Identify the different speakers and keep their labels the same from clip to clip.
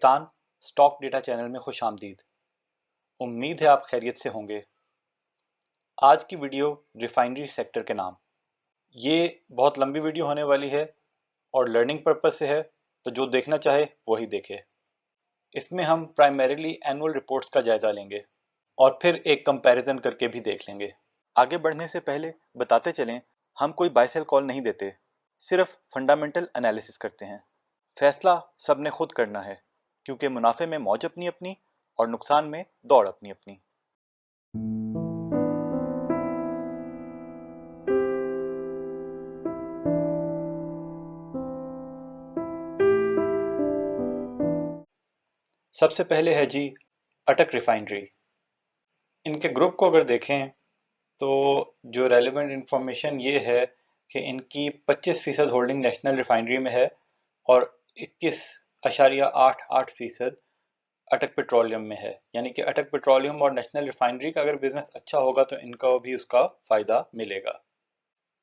Speaker 1: Pakistan stock data channel में खुश आमदीद। उम्मीद है आप खैरियत से होंगे। आज की वीडियो रिफाइनरी सेक्टर के नाम। ये बहुत लंबी वीडियो होने वाली है और लर्निंग पर्पस से है, तो जो देखना चाहे वही देखे। इसमें हम प्राइमरीली एनुअल रिपोर्ट्स का जायजा लेंगे और फिर एक कंपैरिजन करके भी देख लेंगे। आगे बढ़ने से पहले बताते चलें, हम कोई बाय सेल कॉल नहीं देते, सिर्फ फंडामेंटल एनालिसिस करते हैं। फैसला सबने खुद करना है, क्योंकि मुनाफे में मौज अपनी अपनी और नुकसान में दौड़ अपनी अपनी। सबसे पहले है जी अटक रिफाइनरी। इनके ग्रुप को अगर देखें तो जो रेलेवेंट इंफॉर्मेशन ये है कि इनकी 25% होल्डिंग नेशनल रिफाइनरी में है और 21.88% अटक पेट्रोलियम में है। यानी कि अटक पेट्रोलियम और नेशनल रिफाइनरी का अगर बिजनेस अच्छा होगा तो इनका भी उसका फ़ायदा मिलेगा।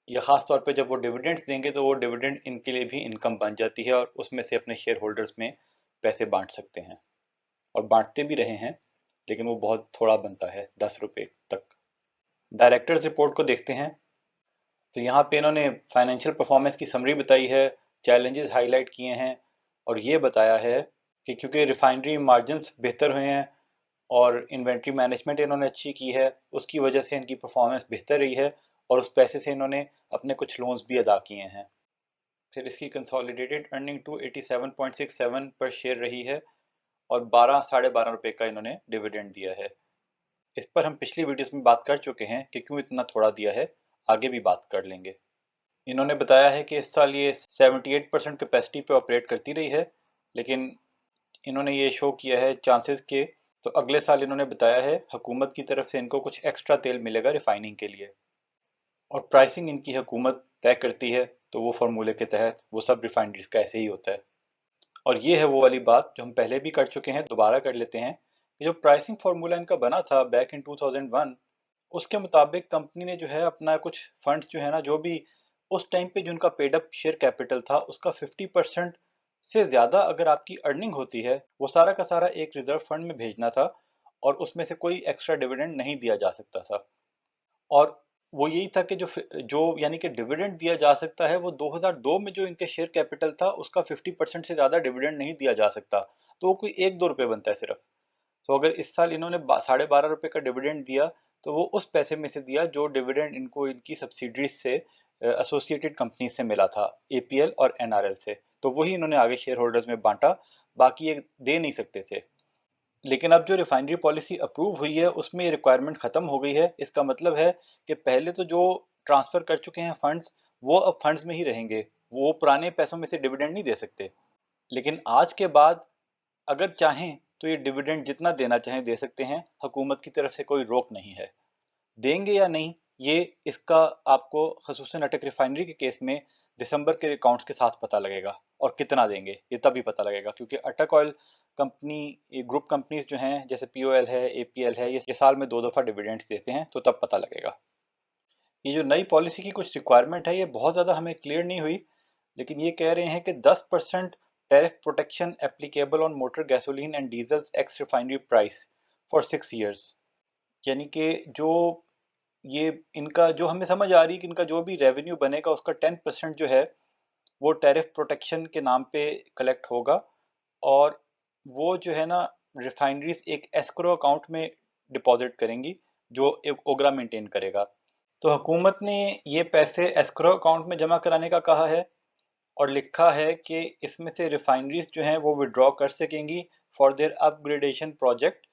Speaker 1: या ख़ास तौर पे जब वो डिविडेंड्स देंगे तो वो डिविडेंड इनके लिए भी इनकम बन जाती है और उसमें से अपने शेयर होल्डर्स में पैसे बांट सकते हैं, और बांटते भी रहे हैं, लेकिन वो बहुत थोड़ा बनता है, 10 रुपये तक। डायरेक्टर्स रिपोर्ट को देखते हैं तो यहाँ पे इन्होंने फाइनेंशियल परफॉर्मेंस की समरी बताई है, चैलेंजेस हाईलाइट किए हैं और ये बताया है कि क्योंकि रिफाइनरी मार्जिन्स बेहतर हुए हैं और इन्वेंट्री मैनेजमेंट इन्होंने अच्छी की है, उसकी वजह से इनकी परफॉर्मेंस बेहतर रही है और उस पैसे से इन्होंने अपने कुछ लोन्स भी अदा किए हैं। फिर इसकी कंसोलिडेटेड अर्निंग 287.67 पर शेयर रही है और 12 साढ़े 12 रुपये का इन्होंने डिविडेंड दिया है। इस पर हम पिछली वीडियोस में बात कर चुके हैं कि क्यों इतना थोड़ा दिया है, आगे भी बात कर लेंगे। इन्होंने बताया है कि इस साल ये 78% कैपेसिटी पे ऑपरेट करती रही है, लेकिन इन्होंने ये शो किया है चांसेस के, तो अगले साल इन्होंने बताया है हुकूमत की तरफ से इनको कुछ एक्स्ट्रा तेल मिलेगा रिफाइनिंग के लिए, और प्राइसिंग इनकी हुकूमत तय करती है, तो वो फार्मूले के तहत वो सब रिफाइनरीज का ऐसे ही होता है। और ये है वो वाली बात जो हम पहले भी कर चुके हैं, दोबारा कर लेते हैं कि जो प्राइसिंग फार्मूला इनका बना था बैक इन 2001, उसके मुताबिक कंपनी ने जो है अपना कुछ फंड्स जो है ना, जो भी उस टाइम पे जो उनका पेड अप शेयर कैपिटल था उसका 50% से ज़्यादा अगर आपकी अर्निंग होती है, वो सारा का सारा एक रिजर्व फंड में भेजना था और उसमें से कोई एक्स्ट्रा डिविडेंड नहीं दिया जा सकता था। और वो यही था कि जो यानी कि डिविडेंड दिया जा सकता है वो 2002 में जो इनके शेयर कैपिटल था उसका 50% से ज़्यादा डिविडेंड नहीं दिया जा सकता, तो वो कोई 1-2 रुपये बनता है सिर्फ। तो अगर इस साल इन्होंने 12.5 रुपये का डिविडेंड दिया तो वो उस पैसे में से दिया जो डिविडेंड इनको इनकी सब्सिडरीज से एसोसिएटेड कंपनी से मिला था, एपीएल और एनआरएल से, तो वही इन्होंने आगे शेयर होल्डर्स में बांटा, बाकी ये दे नहीं सकते थे। लेकिन अब जो रिफाइनरी पॉलिसी अप्रूव हुई है उसमें ये रिक्वायरमेंट ख़त्म हो गई है। इसका मतलब है कि पहले तो जो ट्रांसफ़र कर चुके हैं फंड्स, वो अब फंड्स में ही रहेंगे, वो पुराने पैसों में से डिविडेंड नहीं दे सकते। लेकिन आज के बाद अगर चाहें तो ये डिविडेंड जितना देना चाहें दे सकते हैं, हुकूमत की तरफ से कोई रोक नहीं है। देंगे या नहीं, ये इसका आपको खसूसन अटक रिफाइनरी के केस में दिसंबर के अकाउंट्स के साथ पता लगेगा, और कितना देंगे ये तभी पता लगेगा, क्योंकि अटक ऑयल कंपनी, ये ग्रुप कंपनीज जो हैं जैसे पीओएल है, एपीएल है, ये साल में 2 दफ़ा डिविडेंड्स देते हैं, तो तब पता लगेगा। ये जो नई पॉलिसी की कुछ रिक्वायरमेंट है ये बहुत ज़्यादा हमें क्लियर नहीं हुई, लेकिन ये कह रहे हैं कि 10% tariff protection applicable on motor gasoline and diesels x refinery price for 6 years. यानी कि जो ये इनका जो हमें समझ आ रही है कि इनका जो भी रेवेन्यू बनेगा उसका 10% जो है वो टैरिफ प्रोटेक्शन के नाम पे कलेक्ट होगा, और वो जो है ना रिफाइनरीज एक एस्क्रो अकाउंट में डिपॉजिट करेंगी जो एक ओगरा मेंटेन करेगा। तो हुकूमत ने ये पैसे एस्क्रो अकाउंट में जमा कराने का कहा है और लिखा है कि इसमें से रिफाइनरीज जो हैं वो विड्रॉ कर सकेंगी फॉर देयर अपग्रेडेशन प्रोजेक्ट,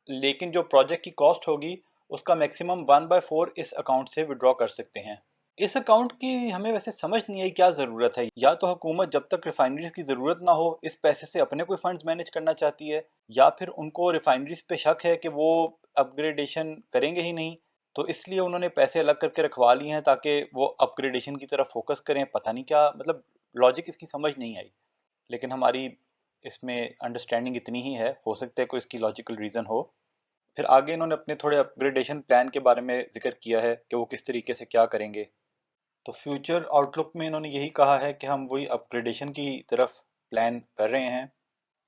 Speaker 1: लेकिन जो प्रोजेक्ट की कॉस्ट होगी उसका मैक्सिमम 1/4 इस अकाउंट से विड्रॉ कर सकते हैं। इस अकाउंट की हमें वैसे समझ नहीं आई क्या ज़रूरत है। या तो हुकूमत जब तक रिफाइनरीज की ज़रूरत ना हो इस पैसे से अपने कोई फंड्स मैनेज करना चाहती है, या फिर उनको रिफाइनरीज पे शक है कि वो अपग्रेडेशन करेंगे ही नहीं, तो इसलिए उन्होंने पैसे अलग करके रखवा लिए हैं ताकि वो अपग्रेडेशन की तरफ फोकस करें। पता नहीं क्या मतलब, लॉजिक इसकी समझ नहीं आई, लेकिन हमारी इसमें अंडरस्टैंडिंग इतनी ही है, हो सकता है कोई इसकी लॉजिकल रीज़न हो। फिर आगे इन्होंने अपने थोड़े अपग्रेडेशन प्लान के बारे में जिक्र किया है कि वो किस तरीके से क्या करेंगे। तो फ्यूचर आउटलुक में इन्होंने यही कहा है कि हम वही अपग्रेडेशन की तरफ प्लान कर रहे हैं।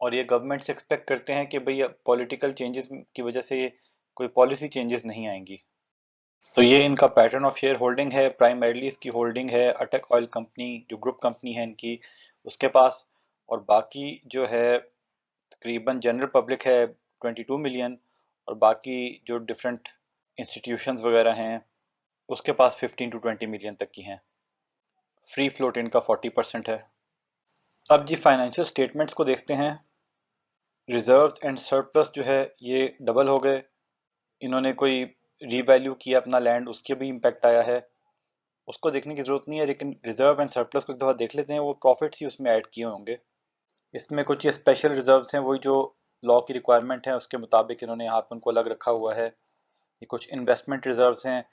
Speaker 1: और ये गवर्नमेंट से एक्सपेक्ट करते हैं कि भाई पॉलिटिकल चेंजेस की वजह से कोई पॉलिसी चेंजेस नहीं आएंगी। तो ये इनका पैटर्न ऑफ शेयर होल्डिंग है। प्राइमरीली इसकी होल्डिंग है अटक ऑयल कंपनी, जो ग्रुप कंपनी है इनकी, उसके पास। और बाकी जो है तकरीबन जनरल पब्लिक है 22 मिलियन, और बाकी जो डिफरेंट इंस्टीट्यूशंस वगैरह हैं उसके पास 15 to 20 मिलियन तक की हैं। फ्री फ्लोट इनका 40% है। अब जी फाइनेंशियल स्टेटमेंट्स को देखते हैं। रिजर्व्स एंड सरप्लस जो है ये डबल हो गए। इन्होंने कोई रीवैल्यू किया अपना लैंड, उसके भी इम्पैक्ट आया है, उसको देखने की ज़रूरत नहीं है। लेकिन रिजर्व एंड सरप्लस को एक दफ़ा देख लेते हैं, वो प्रॉफिट्स ही उसमें ऐड किए होंगे। इसमें कुछ ये स्पेशल रिजर्व्स हैं, वही जो लॉ की रिक्वायरमेंट है उसके मुताबिक इन्होंने यहाँ पर उनको अलग रखा हुआ है। ये कुछ इन्वेस्टमेंट रिजर्व्स हैं,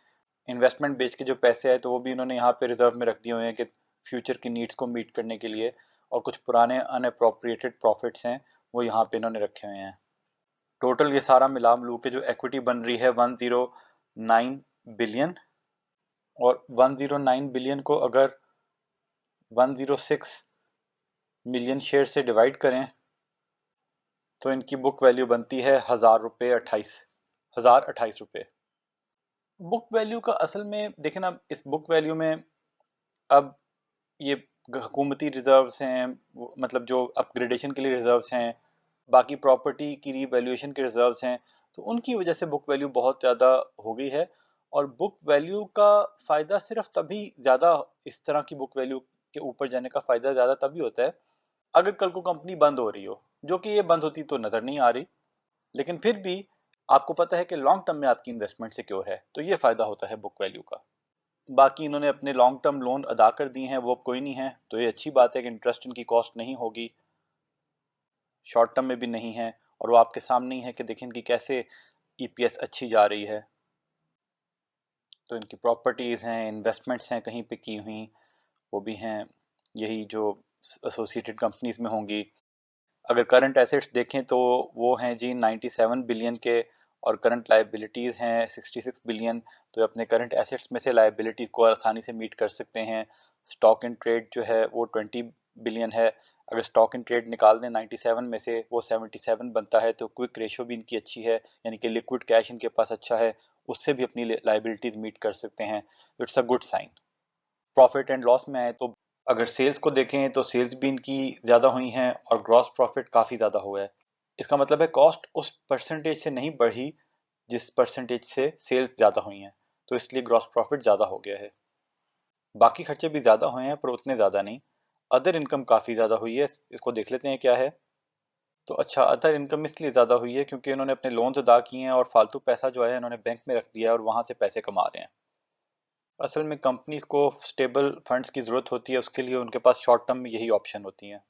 Speaker 1: इन्वेस्टमेंट बेच के जो पैसे आए तो वो भी इन्होंने यहाँ पे रिजर्व में रख दिए हुए हैं कि फ्यूचर की नीड्स को मीट करने के लिए। और कुछ पुराने अनअप्रोप्रिएटेड प्रॉफिट्स हैं वो यहाँ पे इन्होंने रखे हुए हैं। टोटल ये सारा मिला मिलू के जो इक्विटी बन रही है 109 बिलियन, और 109 बिलियन को अगर 106 मिलियन शेयर से डिवाइड करें तो इनकी बुक वैल्यू बनती है 1028 रुपये। बुक वैल्यू का असल में देखें ना, इस बुक वैल्यू में अब ये हुकूमती रिजर्व्स हैं, मतलब जो अपग्रेडेशन के लिए रिजर्व्स हैं, बाकी प्रॉपर्टी की रीवैल्यूएशन के रिजर्व्स हैं, तो उनकी वजह से बुक वैल्यू बहुत ज़्यादा हो गई है। और बुक वैल्यू का फ़ायदा सिर्फ तभी ज़्यादा, इस तरह की बुक वैल्यू के ऊपर जाने का फ़ायदा ज़्यादा तभी होता है अगर कल को कंपनी बंद हो रही हो, जो कि ये बंद होती तो नज़र नहीं आ रही। लेकिन फिर भी आपको पता है कि लॉन्ग टर्म में आपकी इन्वेस्टमेंट सिक्योर है, तो ये फ़ायदा होता है बुक वैल्यू का। बाकी इन्होंने अपने लॉन्ग टर्म लोन अदा कर दिए हैं, वो कोई नहीं है, तो ये अच्छी बात है कि इंटरेस्ट इनकी कॉस्ट नहीं होगी, शॉर्ट टर्म में भी नहीं है। और वो आपके सामने ही है कि देखें इनकी कैसे ईपीएस अच्छी जा रही है। तो इनकी प्रॉपर्टीज़ हैं, इन्वेस्टमेंट्स हैं कहीं पे की हुई, वो भी हैं, यही जो एसोसिएटेड कंपनीज में होंगी। अगर करंट एसेट्स देखें तो वो हैं जी 97 बिलियन के, और करंट लाइबिलिटीज़ हैं 66 बिलियन। तो अपने करंट एसेट्स में से लाइबिलिटीज़ को आसानी से मीट कर सकते हैं। स्टॉक इन ट्रेड जो है वो 20 बिलियन है। अगर स्टॉक इन ट्रेड निकाल दें 97 में से, वो 77 बनता है। तो क्विक रेशो भी इनकी अच्छी है, यानी कि लिक्विड कैश इनके पास अच्छा है, उससे भी अपनी लाइबिलिटीज़ मीट कर सकते हैं। It's a good sign. Profit and loss में आए तो अगर सेल्स को देखें तो सेल्स भी इनकी ज़्यादा हुई हैं और ग्रॉस प्रॉफिट काफ़ी ज़्यादा हुआ है। इसका मतलब है कॉस्ट उस परसेंटेज से नहीं बढ़ी जिस परसेंटेज से सेल्स ज़्यादा हुई हैं, तो इसलिए ग्रॉस प्रॉफिट ज़्यादा हो गया है। बाकी खर्चे भी ज़्यादा हुए हैं पर उतने ज़्यादा नहीं। अदर इनकम काफ़ी ज़्यादा हुई है, इसको देख लेते हैं क्या है। तो अच्छा, अदर इनकम इसलिए ज़्यादा हुई है क्योंकि इन्होंने अपने लोन्स अदा किए हैं और फालतू पैसा जो है इन्होंने बैंक में रख दिया है और वहाँ से पैसे कमा रहे हैं। असल में कंपनीज को स्टेबल फंड्स की ज़रूरत होती है, उसके लिए उनके पास शॉर्ट टर्म में यही ऑप्शन होती हैं।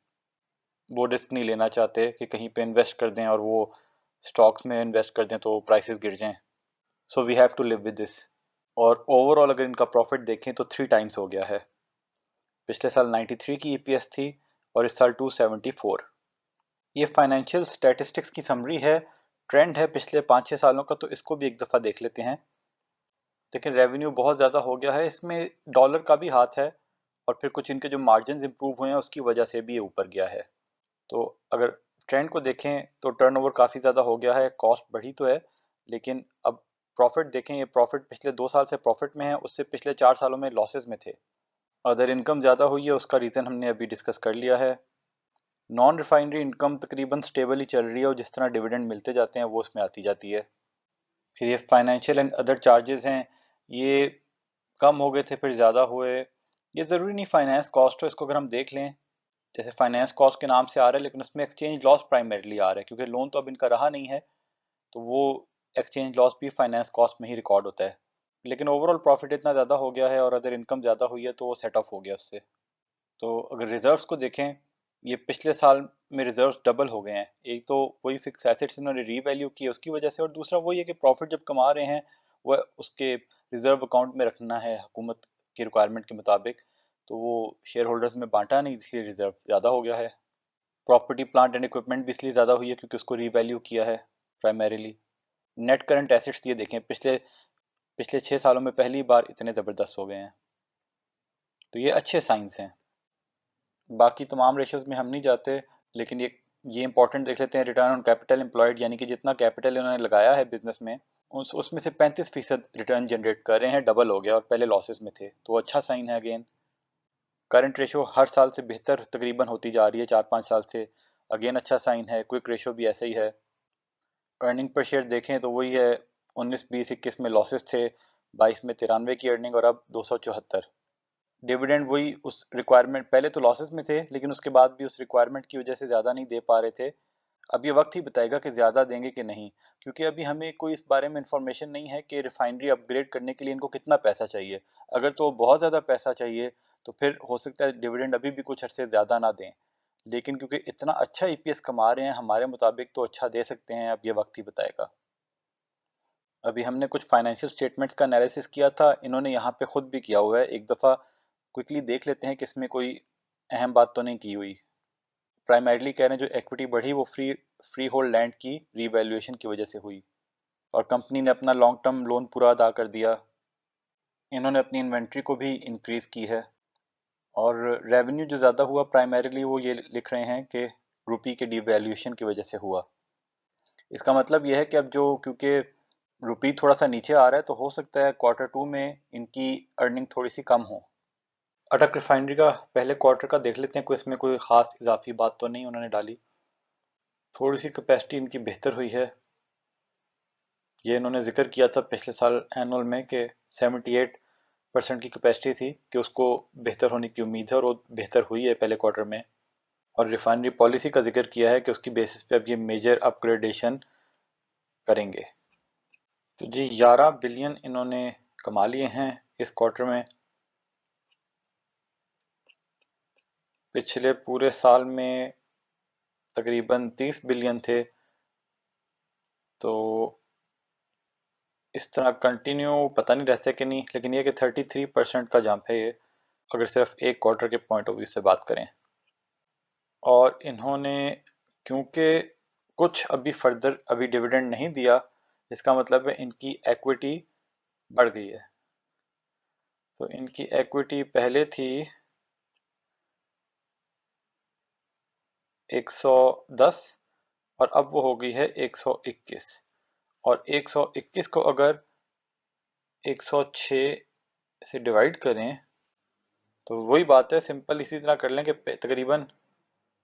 Speaker 1: वो रिस्क नहीं लेना चाहते कि कहीं पे इन्वेस्ट कर दें और वो स्टॉक्स में इन्वेस्ट कर दें तो प्राइसेस गिर जाएं। So we have to live with this. और ओवरऑल अगर इनका प्रॉफिट देखें तो 3 टाइम्स हो गया है। पिछले साल 93 की ईपीएस थी और इस साल 274। ये फाइनेंशियल स्टैटिस्टिक्स की समरी है, ट्रेंड है पिछले 5-6 सालों का, तो इसको भी एक दफ़ा देख लेते हैं। लेकिन रेवेन्यू बहुत ज़्यादा हो गया है, इसमें डॉलर का भी हाथ है, और फिर कुछ इनके जो मार्जिन इंप्रूव हुए हैं उसकी वजह से भी ये ऊपर गया है। तो अगर ट्रेंड को देखें तो टर्नओवर काफ़ी ज़्यादा हो गया है, कॉस्ट बढ़ी तो है, लेकिन अब प्रॉफिट देखें, ये प्रॉफिट पिछले 2 साल से प्रॉफिट में है, उससे पिछले 4 सालों में लॉसेस में थे। अदर इनकम ज़्यादा हुई है, उसका रीज़न हमने अभी डिस्कस कर लिया है। नॉन रिफाइनरी इनकम तकरीबन स्टेबल ही चल रही है और जिस तरह डिविडेंड मिलते जाते हैं वो उसमें आती जाती है। फिर ये फाइनेंशियल एंड अदर चार्जेस हैं, ये कम हो गए थे फिर ज़्यादा हुए। ये ज़रूरी नहीं फाइनेंस कॉस्ट हो, इसको अगर हम देख लें, जैसे फाइनेंस कॉस्ट के नाम से आ रहा है लेकिन उसमें एक्सचेंज लॉस प्राइमरीली आ रहा है क्योंकि लोन तो अब इनका रहा नहीं है, तो वो एक्सचेंज लॉस भी फाइनेंस कॉस्ट में ही रिकॉर्ड होता है। लेकिन ओवरऑल प्रॉफिट इतना ज़्यादा हो गया है और अदर इनकम ज़्यादा हुई है तो वो सेट ऑफ हो गया उससे। तो अगर रिजर्व्स को देखें, ये पिछले साल में रिजर्व्स डबल हो गए हैं। एक तो वही फिक्स एसेट्स इन्होंने रीवैल्यू किए उसकी वजह से, और दूसरा वही है कि प्रॉफिट जब कमा रहे हैं वह उसके रिजर्व अकाउंट में रखना है हुकूमत की रिक्वायरमेंट के मुताबिक, तो वो शेयर होल्डर्स में बांटा नहीं, इसलिए रिजर्व ज़्यादा हो गया है। प्रॉपर्टी प्लांट एंड इक्विपमेंट भी इसलिए ज़्यादा हुई है क्योंकि उसको रीवैल्यू किया है प्राइमरीली। नेट करंट एसेट्स ये देखें, पिछले पिछले 6 सालों में पहली बार इतने ज़बरदस्त हो गए हैं, तो ये अच्छे साइंस हैं। बाकी तमाम रेशोज़ में हम नहीं जाते, लेकिन ये ये इंपॉर्टेंट देख लेते हैं, रिटर्न ऑन कैपिटल एम्प्लॉयड, यानी कि जितना कैपिटल इन्होंने लगाया है बिजनेस में उसमें से 35% रिटर्न जनरेट कर रहे हैं, डबल हो गया और पहले लॉसेस में थे, तो अच्छा साइन है अगेन। करंट रेशो हर साल से बेहतर तकरीबन होती जा रही है 4-5 साल से, अगेन अच्छा साइन है। क्विक रेशो भी ऐसे ही है। अर्निंग पर शेयर देखें तो वही है, 19, 20, 21 में लॉसेस थे, 22 में 93 की अर्निंग और अब 274। डिविडेंड वही उस रिक्वायरमेंट, पहले तो लॉसेस में थे लेकिन उसके बाद भी उस रिक्वायरमेंट की वजह से ज़्यादा नहीं दे पा रहे थे। अब ये वक्त ही बताएगा कि ज़्यादा देंगे कि नहीं, क्योंकि अभी हमें कोई इस बारे में इंफॉर्मेशन नहीं है कि रिफाइनरी अपग्रेड करने के लिए इनको कितना पैसा चाहिए। अगर तो बहुत ज़्यादा पैसा चाहिए तो फिर हो सकता है डिविडेंड अभी भी कुछ अरसे ज़्यादा ना दें, लेकिन क्योंकि इतना अच्छा ईपीएस कमा रहे हैं हमारे मुताबिक तो अच्छा दे सकते हैं, अब ये वक्त ही बताएगा। अभी हमने कुछ फाइनेंशियल स्टेटमेंट्स का एनालिसिस किया था, इन्होंने यहाँ पे खुद भी किया हुआ है, एक दफ़ा क्विकली देख लेते हैं कि इसमें कोई अहम बात तो नहीं की हुई। प्राइमरीली कह रहे हैं जो इक्विटी बढ़ी वो फ्री होल्ड लैंड की रीवैल्यूएशन की वजह से हुई, और कंपनी ने अपना लॉन्ग टर्म लोन पूरा अदा कर दिया। इन्होंने अपनी इन्वेंट्री को भी इंक्रीज की है, और रेवेन्यू जो ज़्यादा हुआ प्राइमरीली वो ये लिख रहे हैं कि रुपी के डिवैल्यूएशन की वजह से हुआ। इसका मतलब यह है कि अब जो, क्योंकि रुपी थोड़ा सा नीचे आ रहा है तो हो सकता है Q2 में इनकी अर्निंग थोड़ी सी कम हो। अटक रिफाइनरी का पहले क्वार्टर का देख लेते हैं, कोई इसमें कोई ख़ास इजाफी बात तो नहीं उन्होंने डाली। थोड़ी सी कैपेसिटी इनकी बेहतर हुई है, ये इन्होंने जिक्र किया था पिछले साल एनुअल में कि 78% की कैपेसिटी थी कि उसको बेहतर होने की उम्मीद है, और वो बेहतर हुई है पहले क्वार्टर में। और रिफाइनरी पॉलिसी का जिक्र किया है कि उसकी बेसिस पे अब ये मेजर अपग्रेडेशन करेंगे। तो जी 11 बिलियन इन्होंने कमा लिए हैं इस क्वार्टर में। पिछले पूरे साल में तकरीबन 30 बिलियन थे, तो इस तरह कंटिन्यू पता नहीं रहता कि नहीं, लेकिन ये कि 33% का जंप है ये, अगर सिर्फ एक क्वार्टर के पॉइंट ऑफ व्यू से बात करें। और इन्होंने क्योंकि कुछ अभी फर्दर अभी डिविडेंड नहीं दिया, इसका मतलब है इनकी एक्विटी बढ़ गई है। तो इनकी एक्विटी पहले थी 110 और अब वो हो गई है 121, और 121 को अगर 106 से डिवाइड करें तो वही बात है, सिंपल इसी तरह कर लें कि तकरीबन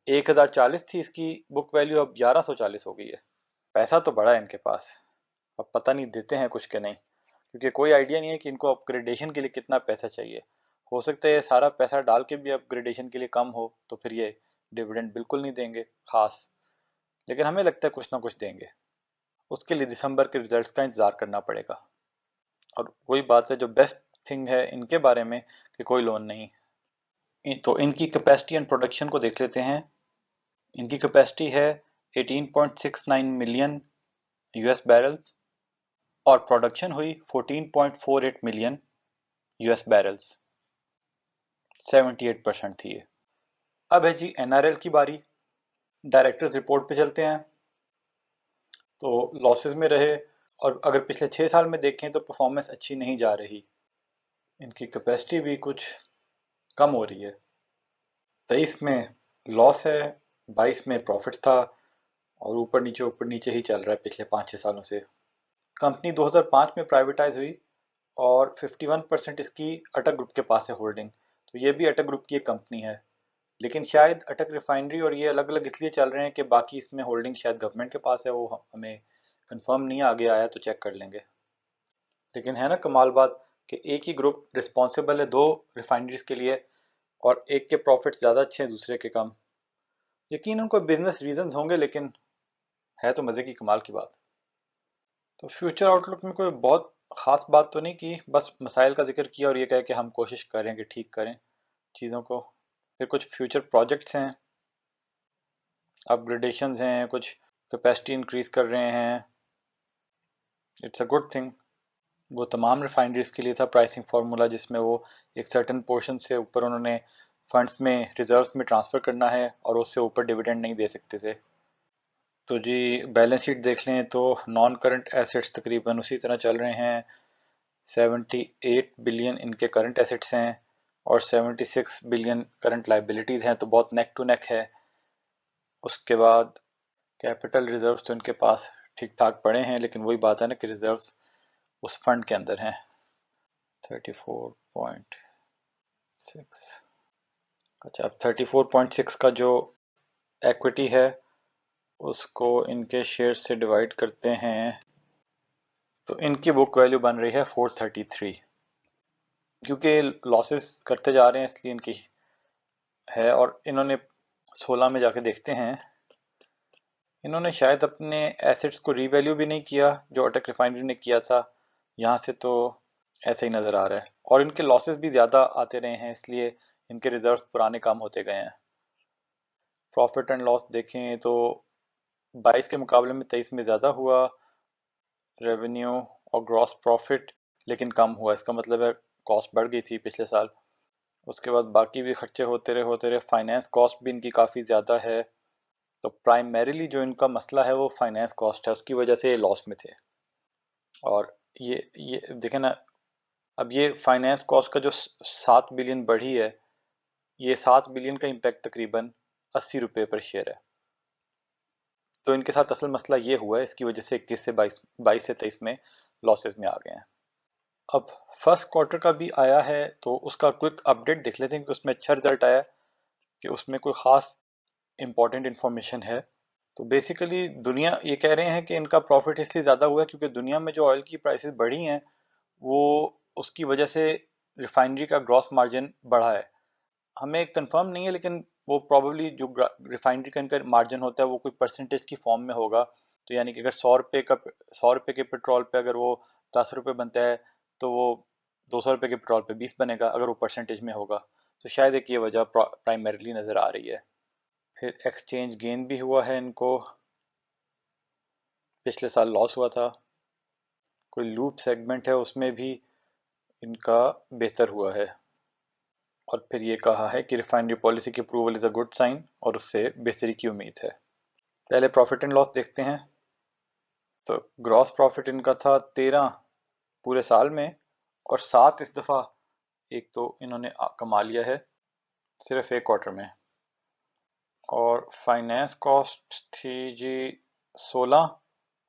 Speaker 1: 1040 थी इसकी बुक वैल्यू, अब 1140 हो गई है। पैसा तो बड़ा है इनके पास, अब पता नहीं देते हैं कुछ के नहीं, क्योंकि कोई आइडिया नहीं है कि इनको अपग्रेडेशन के लिए कितना पैसा चाहिए। हो सकता है ये सारा पैसा डाल के भी अपग्रेडेशन के लिए कम हो, तो फिर ये डिविडेंड बिल्कुल नहीं देंगे खास, लेकिन हमें लगता है कुछ ना कुछ देंगे। उसके लिए दिसंबर के रिजल्ट्स का इंतज़ार करना पड़ेगा। और वही बात है जो बेस्ट थिंग है इनके बारे में कि कोई लोन नहीं। तो इनकी कैपेसिटी एंड प्रोडक्शन को देख लेते हैं। इनकी कैपेसिटी है 18.69 मिलियन यूएस बैरल्स, और प्रोडक्शन हुई 14.48 मिलियन यूएस बैरल्स, 78% थी ये। अब है जी एनआरएल की बारी। डायरेक्टर्स रिपोर्ट पे चलते हैं। तो लॉसेस में रहे, और अगर पिछले 6 साल में देखें तो परफॉर्मेंस अच्छी नहीं जा रही, इनकी कैपेसिटी भी कुछ कम हो रही है। 23 में लॉस है, 22 में प्रॉफिट था, और ऊपर नीचे ही चल रहा है पिछले 5-6 सालों से। कंपनी 2005 में प्राइवेटाइज हुई, और 51% इसकी अटक ग्रुप के पास है होल्डिंग, तो ये भी अटक ग्रुप की एक कंपनी है। लेकिन शायद अटक रिफाइनरी और ये अलग अलग इसलिए चल रहे हैं कि बाकी इसमें होल्डिंग शायद गवर्नमेंट के पास है, वो हमें कंफर्म नहीं आगे आया तो चेक कर लेंगे। लेकिन है ना कमाल बात कि एक ही ग्रुप रिस्पॉन्सिबल है दो रिफाइनरीज के लिए, और एक के प्रॉफिट ज़्यादा अच्छे हैं दूसरे के कम। यकीन उनको बिजनेस रीजंस होंगे, लेकिन है तो मज़े की कमाल की बात। तो फ्यूचर आउटलुक में कोई बहुत ख़ास बात तो नहीं की, बस मसाइल का जिक्र किया और ये कह के हम कोशिश करें कि ठीक करें चीज़ों को। फिर कुछ फ्यूचर प्रोजेक्ट्स हैं, अपग्रेडेशंस हैं, कुछ कैपेसिटी इंक्रीज़ कर रहे हैं, इट्स अ गुड थिंग। वो तमाम रिफाइनरीज के लिए था प्राइसिंग फार्मूला, जिसमें वो एक सर्टेन पोर्शन से ऊपर उन्होंने फंड्स में रिजर्व्स में ट्रांसफ़र करना है, और उससे ऊपर डिविडेंड नहीं दे सकते थे। तो जी बैलेंस शीट देख लें तो नॉन करंट एसेट्स तकरीबन उसी तरह चल रहे हैं। 78 बिलियन इनके करंट एसेट्स हैं, और 76 बिलियन करंट लाइबिलिटीज़ हैं, तो बहुत नेक टू नेक है। उसके बाद कैपिटल रिजर्व्स तो इनके पास ठीक ठाक पड़े हैं, लेकिन वही बात है ना कि रिजर्व्स उस फंड के अंदर हैं 34.6। अच्छा, अब 34.6 का जो इक्विटी है उसको इनके शेयर से डिवाइड करते हैं तो इनकी बुक वैल्यू बन रही है 433। क्योंकि लॉसेस करते जा रहे हैं इसलिए इनकी है। और इन्होंने 16 में जाके देखते हैं, इन्होंने शायद अपने एसेट्स को रीवैल्यू भी नहीं किया जो अटक रिफाइनरी ने किया था। यहाँ से तो ऐसे ही नज़र आ रहा है। और इनके लॉसेस भी ज़्यादा आते रहे हैं इसलिए इनके रिजर्व्स पुराने कम होते गए हैं। प्रॉफिट एंड लॉस देखें तो 22 के मुकाबले में 23 में ज़्यादा हुआ रेवेन्यू और ग्रॉस प्रॉफिट, लेकिन कम हुआ। इसका मतलब है कॉस्ट बढ़ गई थी पिछले साल। उसके बाद बाकी भी खर्चे होते रहे। फाइनेंस कॉस्ट भी इनकी काफ़ी ज़्यादा है। तो प्राइमरीली जो इनका मसला है वो फाइनेंस कॉस्ट है, उसकी वजह से ये लॉस में थे। और ये देखें ना, अब ये फाइनेंस कॉस्ट का जो 7 बिलियन बढ़ी है, ये 7 बिलियन का इम्पैक्ट तकरीबन 80 रुपये पर शेयर है। तो इनके साथ असल मसला ये हुआ है, इसकी वजह से 21 से 22 से 23 में लॉसेस में आ गए हैं। अब फर्स्ट क्वार्टर का भी आया है तो उसका क्विक अपडेट देख लेते हैं कि उसमें अच्छा रिजल्ट आया कि उसमें कोई ख़ास इम्पॉर्टेंट इन्फॉर्मेशन है। तो बेसिकली दुनिया ये कह रहे हैं कि इनका प्रॉफिट इसलिए ज़्यादा हुआ है क्योंकि दुनिया में जो ऑयल की प्राइसेस बढ़ी हैं वो उसकी वजह से रिफाइनरी का ग्रॉस मार्जिन बढ़ा है। हमें कंफर्म नहीं है, लेकिन वो प्रॉब्ली जो रिफाइनरी का इनका मार्जिन होता है वो कोई परसेंटेज की फॉर्म में होगा। तो यानी कि अगर 100 रुपये के पेट्रोल पे अगर वो 10 रुपये बनता है तो वो 200 रुपये के पेट्रोल पे 20 बनेगा अगर वो परसेंटेज में होगा। तो शायद एक ये वजह प्राइमरीली नज़र आ रही है। फिर एक्सचेंज गेन भी हुआ है इनको, पिछले साल लॉस हुआ था। कोई लूप सेगमेंट है उसमें भी इनका बेहतर हुआ है। और फिर ये कहा है कि रिफाइनरी पॉलिसी की approval is a good sign और उससे बेहतरी की उम्मीद है। पहले प्रॉफिट एंड लॉस देखते हैं। तो ग्रॉस प्रॉफिट इनका था 13 पूरे साल में और 7 इस दफ़ा एक तो इन्होंने कमा लिया है सिर्फ एक क्वार्टर में। और फाइनेंस कॉस्ट थी जी 16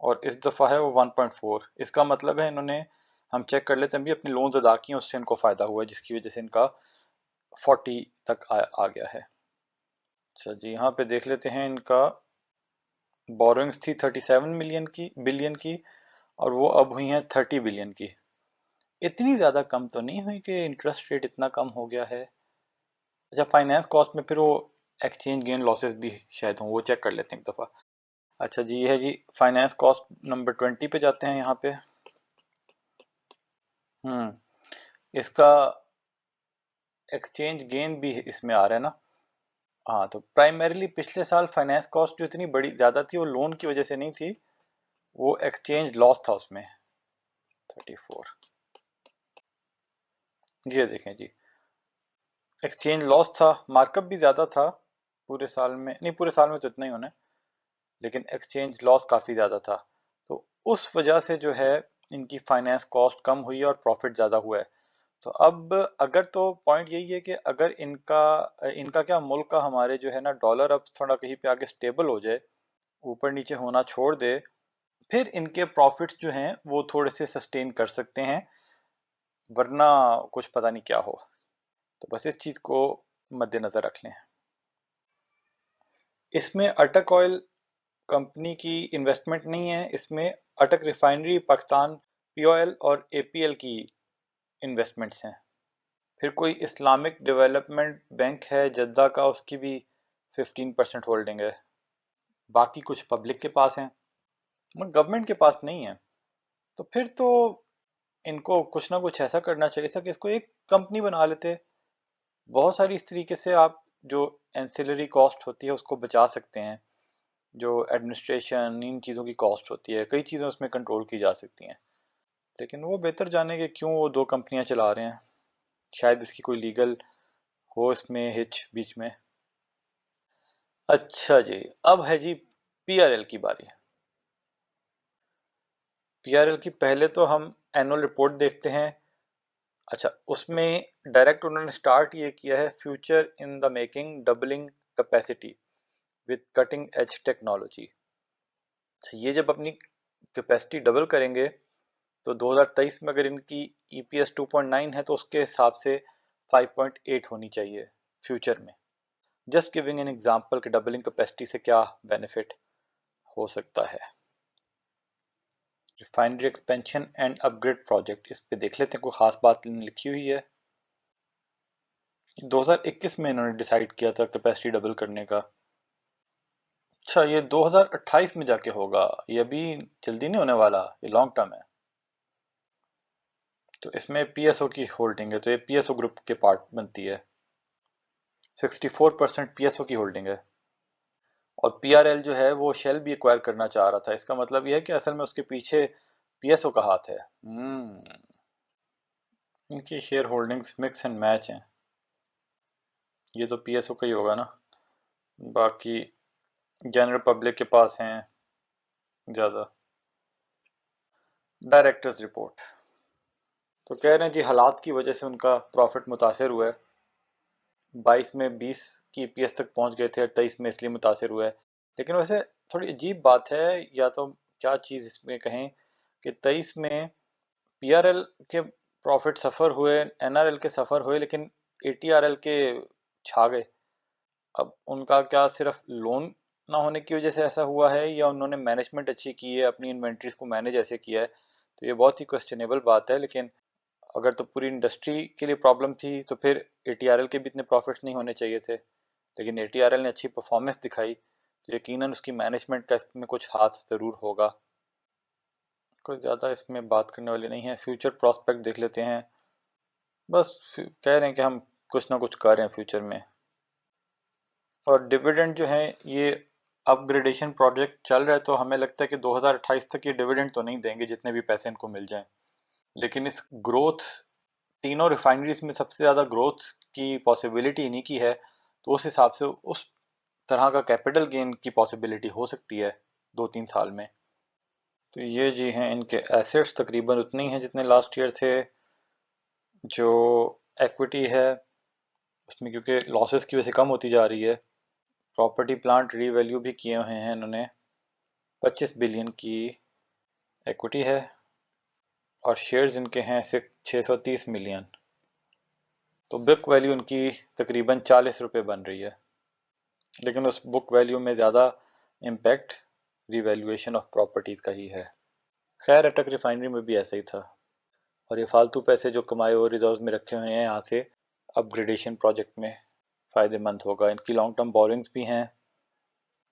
Speaker 1: और इस दफ़ा है वो 1.4। इसका मतलब है इन्होंने, हम चेक कर लेते हैं अभी, अपने लोन्स अदा किए उससे इनको फ़ायदा हुआ जिसकी वजह से इनका 40 तक आ गया है। अच्छा जी, यहाँ पे देख लेते हैं इनका बोरोइंग्स थी 37 बिलियन की और वो अब हुई हैं 30 बिलियन की। इतनी ज़्यादा कम तो नहीं हुई कि इंटरेस्ट रेट इतना कम हो गया है। अच्छा, फाइनेंस कॉस्ट में फिर वो एक्सचेंज गेन लॉसेस भी शायद हों, वो चेक कर लेते हैं एक दफ़ा। अच्छा जी, ये है जी फाइनेंस कॉस्ट नंबर 20 पे जाते हैं यहाँ पे। इसका एक्सचेंज गेन भी इसमें आ रहा है ना। हाँ, तो प्राइमरीली पिछले साल फाइनेंस कॉस्ट जो इतनी बड़ी ज़्यादा थी वो लोन की वजह से नहीं थी, वो एक्सचेंज लॉस था उसमें 34। ये देखें जी, एक्सचेंज लॉस था, मार्कअप भी ज़्यादा था पूरे साल में, नहीं पूरे साल में तो इतना ही होना है, लेकिन एक्सचेंज लॉस काफ़ी ज़्यादा था। तो उस वजह से जो है इनकी फाइनेंस कॉस्ट कम हुई है और प्रॉफिट ज़्यादा हुआ है। तो अब अगर, तो पॉइंट यही है कि अगर इनका इनका क्या मुल्क का हमारे जो है ना डॉलर अब थोड़ा कहीं पे आगे स्टेबल हो जाए, ऊपर नीचे होना छोड़ दे, फिर इनके प्रॉफिट्स जो हैं वो थोड़े से सस्टेन कर सकते हैं, वरना कुछ पता नहीं क्या हो। तो बस इस चीज़ को मद्देनज़र रख लें। इसमें अटक ऑयल कंपनी की इन्वेस्टमेंट नहीं है, इसमें अटक रिफाइनरी पाकिस्तान, पीओएल और एपीएल की इन्वेस्टमेंट्स हैं। फिर कोई इस्लामिक डेवलपमेंट बैंक है जद्दा का, उसकी भी 15% होल्डिंग है। बाकी कुछ पब्लिक के पास हैं मगर गवर्नमेंट के पास नहीं है। तो फिर तो इनको कुछ ना कुछ ऐसा करना चाहिए था कि इसको एक कंपनी बना लेते। बहुत सारी इस तरीके से आप जो एंसिलरी कॉस्ट होती है उसको बचा सकते हैं। जो एडमिनिस्ट्रेशन इन चीज़ों की कॉस्ट होती है, कई चीज़ें उसमें कंट्रोल की जा सकती हैं। लेकिन वो बेहतर जाने के क्यों वो दो कंपनियां चला रहे हैं। शायद इसकी कोई लीगल हो इसमें हिच बीच में। अच्छा जी, अब है जी पीआरएल की बारी। पीआरएल की पहले तो हम एनुअल रिपोर्ट देखते हैं। अच्छा, उसमें डायरेक्ट उन्होंने स्टार्ट ये किया है, future in the making doubling capacity with cutting edge technology. ये जब अपनी कैपेसिटी डबल करेंगे तो 2023 में अगर इनकी EPS 2.9 है तो उसके हिसाब से 5.8 होनी चाहिए फ्यूचर में। जस्ट गिविंग एन एग्जांपल कि डबलिंग कैपेसिटी से क्या बेनिफिट हो सकता है। Refinery expansion and upgrade project, इस पे देख लेते हैं कोई खास बात लिखी हुई है। 2021 में इन्होंने डिसाइड किया था कैपेसिटी डबल करने का। अच्छा, ये 2028 में जाके होगा, ये अभी जल्दी नहीं होने वाला, ये लॉन्ग टर्म है। तो इसमें PSO की होल्डिंग है, तो ये PSO ग्रुप के पार्ट बनती है। 64% PSO की होल्डिंग है। और PRL जो है वो शेल भी एक्वायर करना चाह रहा था। इसका मतलब यह है कि असल में उसके पीछे PSO का हाथ है। इनकी share holdings mix and match हैं। ये तो PSO का ही होगा ना, बाकी जनरल पब्लिक के पास हैं ज़्यादा। डायरेक्टर्स रिपोर्ट तो कह रहे हैं जी हालात की वजह से उनका प्रॉफिट मुतासर हुआ है। 22 में 20 की EPS तक पहुंच गए थे, 23 में इसलिए मुतासर हुआ है। लेकिन वैसे थोड़ी अजीब बात है, या तो क्या चीज़ इसमें कहें कि 23 में PRL के प्रॉफिट सफ़र हुए, NRL के सफ़र हुए, लेकिन ATRL के छा गए। अब उनका क्या सिर्फ लोन ना होने की वजह से ऐसा हुआ है, या उन्होंने मैनेजमेंट अच्छी की है, अपनी इन्वेंट्रीज को मैनेज ऐसे किया है? तो ये बहुत ही क्वेश्चनेबल बात है। लेकिन अगर तो पूरी इंडस्ट्री के लिए प्रॉब्लम थी तो फिर ATRL के भी इतने प्रॉफिट्स नहीं होने चाहिए थे। लेकिन ATRL ने अच्छी परफॉर्मेंस दिखाई, तो यकीनन उसकी मैनेजमेंट का इसमें कुछ हाथ ज़रूर होगा। कोई ज़्यादा इसमें बात करने वाली नहीं है। फ्यूचर प्रॉस्पेक्ट देख लेते हैं। बस कह रहे हैं कि हम कुछ ना कुछ कर रहे हैं फ्यूचर में। और डिविडेंड जो है, ये अपग्रेडेशन प्रोजेक्ट चल रहा है, तो हमें लगता है कि 2028 तक ये डिविडेंड तो नहीं देंगे जितने भी पैसे इनको मिल जाएं। लेकिन इस ग्रोथ, तीनों रिफाइनरीज में सबसे ज़्यादा ग्रोथ की पॉसिबिलिटी इन्हीं की है, तो उस हिसाब से उस तरह का कैपिटल गेन की पॉसिबिलिटी हो सकती है 2-3 साल में। तो ये जी हैं इनके एसेट्स, तकरीबन उतनी हैं जितने लास्ट ईयर थे। जो एक्विटी है उसमें क्योंकि लॉसेस की वजह से कम होती जा रही है। प्रॉपर्टी प्लांट रीवैल्यू भी किए हुए हैं इन्होंने, 25 बिलियन की एक्विटी है। और शेयर्स इनके हैं 630 मिलियन। तो बुक वैल्यू उनकी तकरीबन 40 रुपये बन रही है। लेकिन उस बुक वैल्यू में ज़्यादा इम्पैक्ट रिवैल्यूएशन ऑफ प्रॉपर्टीज़ का ही है। खैर अटक रिफाइनरी में भी ऐसा ही था। और ये फालतू पैसे जो कमाए हुए रिजर्व में रखे हुए हैं, यहाँ से अपग्रेडेशन प्रोजेक्ट में फ़ायदेमंद होगा। इनकी लॉन्ग टर्म बोरिंग्स भी हैं,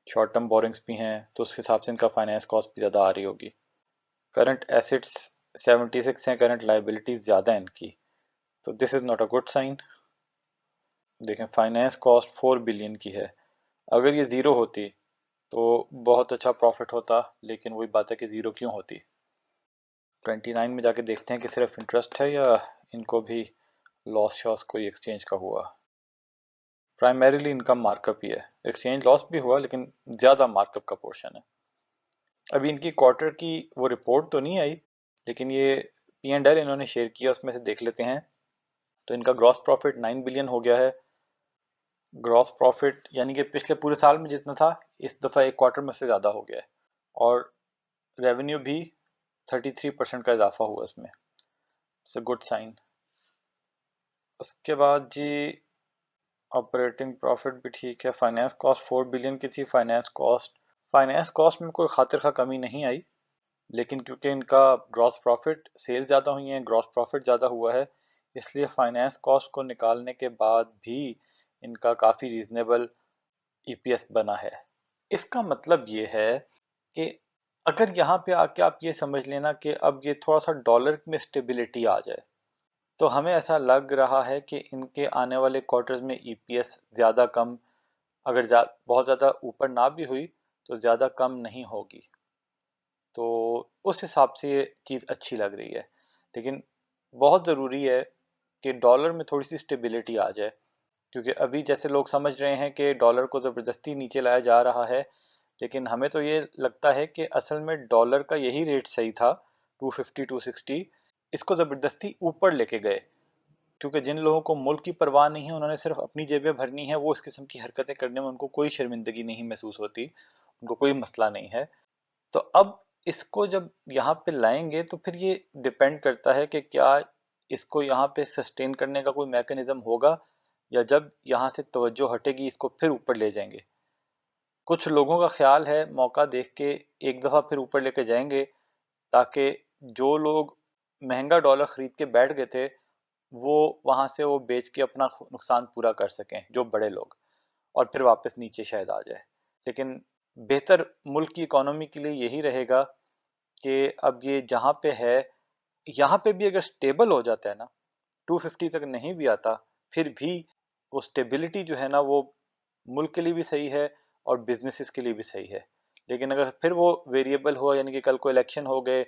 Speaker 1: शॉर्ट टर्म बोरिंग्स भी हैं, तो उस हिसाब से इनका फाइनेंस कॉस्ट भी ज़्यादा आ रही होगी। करंट एसेट्स 76 हैं, करंट लाइबिलिटीज़ ज़्यादा हैं इनकी, तो this is not a good sign. देखें फाइनेंस कॉस्ट 4 बिलियन की है। अगर ये ज़ीरो होती तो बहुत अच्छा प्रॉफिट होता, लेकिन वही बात है कि ज़ीरो क्यों होती। 29 में जाके देखते हैं कि सिर्फ इंटरेस्ट है या इनको भी लॉस शॉस कोई एक्सचेंज का हुआ। प्राइमरीली इनका मार्कअप ही है, एक्सचेंज लॉस भी हुआ लेकिन ज़्यादा मार्कअप का पोर्शन है। अभी इनकी क्वार्टर की वो रिपोर्ट तो नहीं आई, लेकिन ये P&L इन्होंने शेयर किया, उसमें से देख लेते हैं। तो इनका ग्रॉस प्रॉफिट 9 बिलियन हो गया है। ग्रॉस प्रॉफिट यानी कि पिछले पूरे साल में जितना था, इस दफ़ा एक क्वार्टर में से ज़्यादा हो गया है। और रेवेन्यू भी 33% का इजाफा हुआ इसमें, इट्स अ गुड साइन। उसके बाद जी ऑपरेटिंग प्रॉफिट भी ठीक है। फाइनेंस कॉस्ट 4 बिलियन की थी। फाइनेंस कॉस्ट में कोई खातिर खा कमी नहीं आई, लेकिन क्योंकि इनका ग्रॉस प्रॉफिट, सेल ज़्यादा हुई हैं, ग्रॉस प्रॉफिट ज़्यादा हुआ है, इसलिए फाइनेंस कॉस्ट को निकालने के बाद भी इनका काफ़ी रीज़नेबल EPS बना है। इसका मतलब ये है कि अगर यहाँ पे आके आप ये समझ लेना कि अब ये थोड़ा सा डॉलर में स्टेबिलिटी आ जाए, तो हमें ऐसा लग रहा है कि इनके आने वाले क्वार्टर्स में EPS ज़्यादा कम, अगर बहुत ज़्यादा ऊपर ना भी हुई तो ज़्यादा कम नहीं होगी। तो उस हिसाब से ये चीज़ अच्छी लग रही है। लेकिन बहुत ज़रूरी है कि डॉलर में थोड़ी सी स्टेबिलिटी आ जाए, क्योंकि अभी जैसे लोग समझ रहे हैं कि डॉलर को ज़बरदस्ती नीचे लाया जा रहा है, लेकिन हमें तो ये लगता है कि असल में डॉलर का यही रेट सही था, 250 260, इसको ज़बरदस्ती ऊपर लेके गए। क्योंकि जिन लोगों को मुल्क की परवाह नहीं है, उन्होंने सिर्फ अपनी जेबें भरनी है, वो इस किस्म की हरकतें करने में उनको कोई शर्मिंदगी नहीं महसूस होती, उनको कोई मसला नहीं है। तो अब इसको जब यहाँ पे लाएंगे तो फिर ये डिपेंड करता है कि क्या इसको यहाँ पे सस्टेन करने का कोई मैकेनिज्म होगा, या जब यहाँ से तवज्जो हटेगी इसको फिर ऊपर ले जाएंगे। कुछ लोगों का ख्याल है मौका देख के एक दफ़ा फिर ऊपर लेके जाएंगे, ताकि जो लोग महंगा डॉलर ख़रीद के बैठ गए थे वो वहाँ से वो बेच के अपना नुकसान पूरा कर सकें, जो बड़े लोग, और फिर वापस नीचे शायद आ जाए। लेकिन बेहतर मुल्क की इकोनॉमी के लिए यही रहेगा कि अब ये जहाँ पे है, यहाँ पे भी अगर स्टेबल हो जाता है ना, 250 तक नहीं भी आता, फिर भी वो स्टेबिलिटी जो है ना, वो मुल्क के लिए भी सही है और बिजनेसेस के लिए भी सही है। लेकिन अगर फिर वो वेरिएबल हुआ, यानी कि कल को इलेक्शन हो गए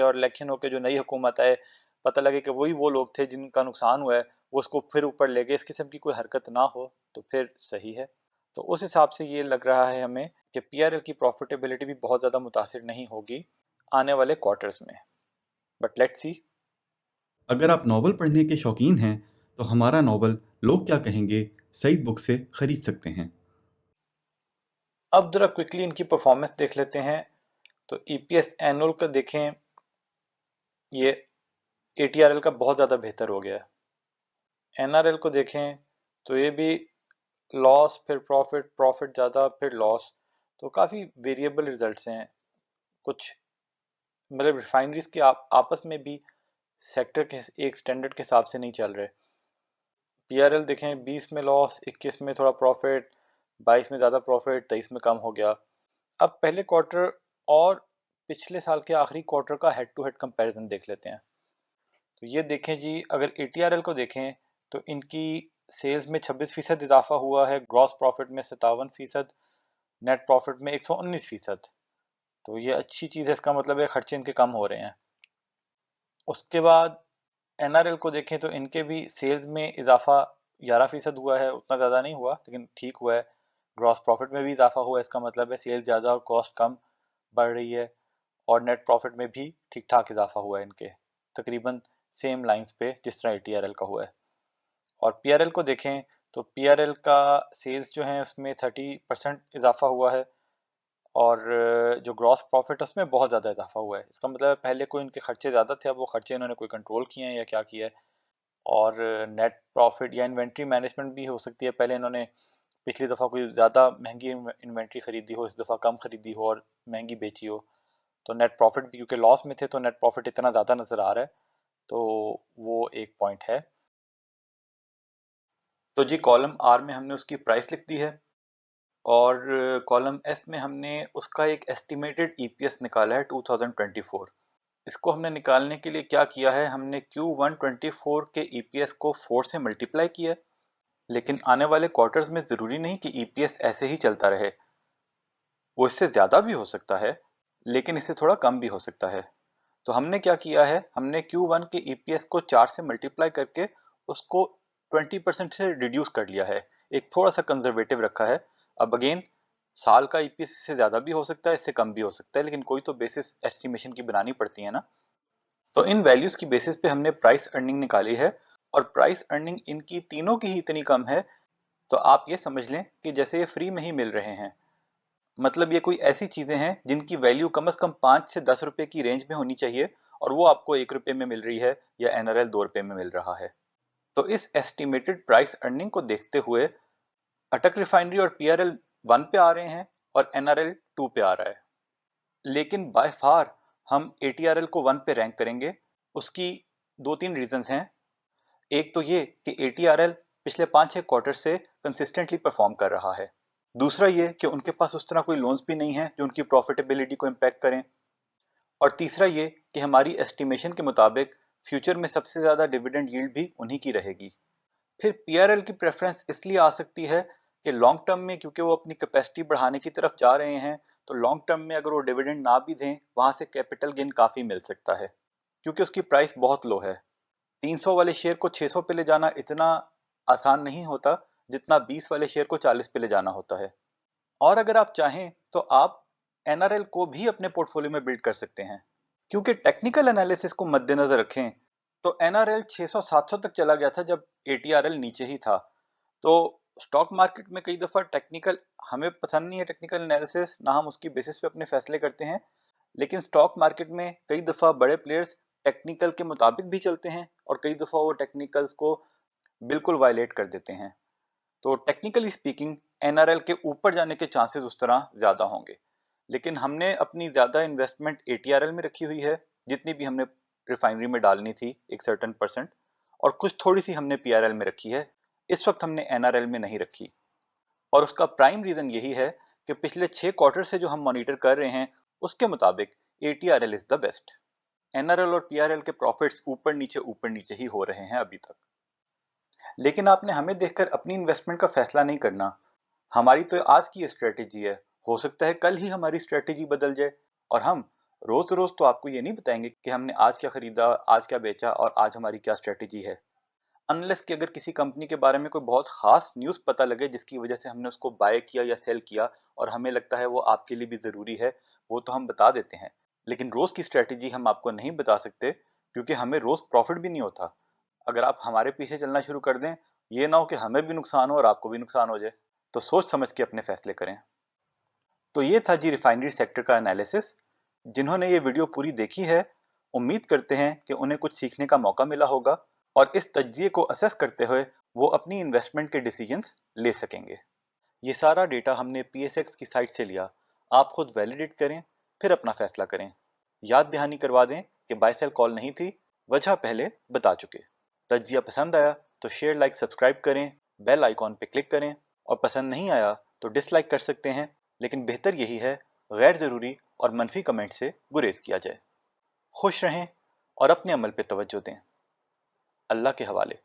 Speaker 1: और इलेक्शन होकर जो नई हुकूमत आए, पता लगे कि वही वो लोग थे जिनका नुकसान हुआ है, वो उसको फिर ऊपर ले गए, इस किस्म की कोई हरकत ना हो तो फिर सही है। तो उस हिसाब से ये लग रहा है हमें कि पीआरएल की प्रॉफिटेबिलिटी भी बहुत ज़्यादा मुतासिर नहीं होगी आने वाले क्वार्टर्स में, बट लेट्स सी।
Speaker 2: अगर आप नावल पढ़ने के शौकीन हैं तो हमारा नावल लोग क्या कहेंगे सईद बुक से खरीद सकते हैं।
Speaker 1: अब जरा क्विकली इनकी परफॉर्मेंस देख लेते हैं। तो ईपीएस एनुअल का देखें, ये एटीआरएल का बहुत ज़्यादा बेहतर हो गया है। एनआरएल को देखें तो ये भी लॉस फिर प्रॉफिट, प्रॉफिट ज़्यादा फिर लॉस, तो काफ़ी वेरिएबल रिजल्ट्स हैं। कुछ मतलब रिफाइनरीज के आपस में भी सेक्टर के एक स्टैंडर्ड के हिसाब से नहीं चल रहे। पीआरएल देखें, 20 में लॉस, 21 में थोड़ा प्रॉफिट, 22 में ज़्यादा प्रॉफिट, 23 में कम हो गया। अब पहले क्वार्टर और पिछले साल के आखिरी क्वार्टर का हेड टू हेड कंपैरिजन देख लेते हैं। तो ये देखें जी, अगर एटीआरएल को देखें तो इनकी सेल्स में 26% इजाफा हुआ है, ग्रॉस प्रॉफिट में 57%, नेट प्रॉफिट में 119%। तो ये अच्छी चीज़ है, इसका मतलब है खर्चे इनके कम हो रहे हैं। उसके बाद एनआरएल को देखें तो इनके भी सेल्स में इजाफा 11% हुआ है, उतना ज़्यादा नहीं हुआ लेकिन ठीक हुआ है। ग्रॉस प्रॉफिट में भी इजाफा हुआ है, इसका मतलब है सेल्स ज़्यादा और कॉस्ट कम बढ़ रही है। और नेट प्रॉफिट में भी ठीक ठाक इजाफा हुआ है इनके, तकरीबन सेम लाइंस पे जिस तरह एटीआरएल का हुआ है। और पीआरएल को देखें तो पीआरएल का सेल्स जो है उसमें 30% इजाफा हुआ है, और जो ग्रॉस प्रॉफिट है उसमें बहुत ज़्यादा इजाफा हुआ है। इसका मतलब है पहले कोई इनके खर्चे ज़्यादा थे, अब वो खर्चे इन्होंने कोई कंट्रोल किए हैं या क्या किया है। और नेट प्रॉफिट या इन्वेंट्री मैनेजमेंट भी हो सकती है, पहले इन्होंने पिछली दफ़ा कोई ज़्यादा महंगी इन्वेंट्री खरीदी हो, इस दफ़ा कम खरीदी हो और महंगी बेची हो, तो नेट प्रॉफिट भी, क्योंकि लॉस में थे तो नेट प्रॉफिट इतना ज़्यादा नज़र आ रहा है, तो वो एक पॉइंट है। तो जी कॉलम आर में हमने उसकी प्राइस लिख दी है, और कॉलम एस में हमने उसका एक एस्टिमेटेड ईपीएस निकाला है 2024। इसको हमने निकालने के लिए क्या किया है, हमने Q1 24 के ईपीएस को 4 से मल्टीप्लाई किया। लेकिन आने वाले क्वार्टर्स में ज़रूरी नहीं कि ईपीएस ऐसे ही चलता रहे, वो इससे ज़्यादा भी हो सकता है, लेकिन इससे थोड़ा कम भी हो सकता है। तो हमने क्या किया है, हमने Q1 के ईपीएस को 4 से मल्टीप्लाई करके उसको 20% से रिड्यूस कर लिया है, एक थोड़ा सा कंजर्वेटिव रखा है। अब अगेन साल का ईपीएस इससे ज़्यादा भी हो सकता है, इससे कम भी हो सकता है, लेकिन कोई तो बेसिस एस्टिमेशन की बनानी पड़ती है ना। तो इन वैल्यूज़ की बेसिस पे हमने प्राइस अर्निंग निकाली है, और प्राइस अर्निंग इनकी तीनों की ही इतनी कम है, तो आप ये समझ लें कि जैसे ये फ्री में ही मिल रहे हैं। मतलब ये कोई ऐसी चीज़ें हैं जिनकी वैल्यू कम से कम 5 से 10 रुपए की रेंज में होनी चाहिए, और वो आपको 1 रुपए में मिल रही है या एनआरएल 2 रुपए में मिल रहा है। तो इस एस्टिमेटेड प्राइस अर्निंग को देखते हुए अटक रिफाइनरी और पीआरएल 1 पे आ रहे हैं और एनआरएल 2 पे आ रहा है। लेकिन बाय फार हम एटीआरएल को 1 पे रैंक करेंगे। उसकी दो तीन रीजंस हैं। एक तो ये कि एटीआरएल पिछले 5-6 क्वार्टर से कंसिस्टेंटली परफॉर्म कर रहा है। दूसरा ये कि उनके पास उस तरह कोई लोन्स भी नहीं है जो उनकी प्रॉफिटेबिलिटी को इम्पैक्ट करें। और तीसरा ये कि हमारी एस्टिमेशन के मुताबिक फ्यूचर में सबसे ज़्यादा डिविडेंड यील्ड भी उन्हीं की रहेगी। फिर पीआरएल की प्रेफरेंस इसलिए आ सकती है कि लॉन्ग टर्म में, क्योंकि वो अपनी कैपेसिटी बढ़ाने की तरफ जा रहे हैं, तो लॉन्ग टर्म में अगर वो डिविडेंड ना भी दें, वहाँ से कैपिटल गेन काफ़ी मिल सकता है, क्योंकि उसकी प्राइस बहुत लो है। 300 वाले शेयर को 600 पे ले जाना इतना आसान नहीं होता जितना 20 वाले शेयर को 40 पे ले जाना होता है। और अगर आप चाहें तो आप एनआरएल को भी अपने पोर्टफोलियो में बिल्ड कर सकते हैं, क्योंकि टेक्निकल एनालिसिस को मद्देनजर रखें तो एनआरएल 600-700 तक चला गया था जब एटीआरएल नीचे ही था। तो स्टॉक मार्केट में कई दफ़ा टेक्निकल, हमें पसंद नहीं है टेक्निकल एनालिसिस, ना हम उसकी बेसिस पे अपने फैसले करते हैं, लेकिन स्टॉक मार्केट में कई दफ़ा बड़े प्लेयर्स टेक्निकल के मुताबिक भी चलते हैं और कई दफ़ा वो टेक्निकल्स को बिल्कुल वायलेट कर देते हैं। तो टेक्निकली स्पीकिंग एनआरएल के ऊपर जाने के चांसेस उस तरह ज़्यादा होंगे, लेकिन हमने अपनी ज़्यादा इन्वेस्टमेंट एटीआरएल में रखी हुई है, जितनी भी हमने रिफाइनरी में डालनी थी एक सर्टेन परसेंट, और कुछ थोड़ी सी हमने पीआरएल में रखी है। इस वक्त हमने एनआरएल में नहीं रखी, और उसका प्राइम रीज़न यही है कि पिछले 6 क्वार्टर से जो हम मॉनिटर कर रहे हैं उसके मुताबिक एटीआरएल इज़ द बेस्ट। एनआरएल और पीआरएल के प्रॉफिट्स ऊपर नीचे ही हो रहे हैं अभी तक। लेकिन आपने हमें देखकर अपनी इन्वेस्टमेंट का फैसला नहीं करना। हमारी तो आज की स्ट्रेटेजी है, हो सकता है कल ही हमारी स्ट्रेटेजी बदल जाए, और हम रोज रोज तो आपको ये नहीं बताएंगे कि हमने आज क्या खरीदा, आज क्या बेचा और आज हमारी क्या स्ट्रेटेजी है। अनलेस कि अगर किसी कंपनी के बारे में कोई बहुत खास न्यूज़ पता लगे जिसकी वजह से हमने उसको बाय किया या सेल किया और हमें लगता है वो आपके लिए भी ज़रूरी है, वो तो हम बता देते हैं। लेकिन रोज़ की स्ट्रेटेजी हम आपको नहीं बता सकते, क्योंकि हमें रोज़ प्रॉफिट भी नहीं होता। अगर आप हमारे पीछे चलना शुरू कर दें, ये ना हो कि हमें भी नुकसान हो और आपको भी नुकसान हो जाए। तो सोच समझ के अपने फैसले करें। तो ये था जी रिफाइनरी सेक्टर का एनालिसिस। जिन्होंने ये वीडियो पूरी देखी है, उम्मीद करते हैं कि उन्हें कुछ सीखने का मौका मिला होगा और इस तज्जिए को असेस करते हुए वो अपनी इन्वेस्टमेंट के डिसीजंस ले सकेंगे। ये सारा डेटा हमने पीएसएक्स की साइट से लिया। आप खुद वैलिडेट करें, फिर अपना फैसला करें। याद दहानी करवा दें कि बाय सेल कॉल नहीं थी, वजह पहले बता चुके। तज्जिया पसंद आया तो शेयर, लाइक, सब्सक्राइब करें, बेल आइकॉन पे क्लिक करें, और पसंद नहीं आया तो डिसलाइक कर सकते हैं, लेकिन बेहतर यही है गैर ज़रूरी और मनफी कमेंट से गुरेज किया जाए। खुश रहें और अपने अमल पे तवज्जो दें। अल्लाह के हवाले।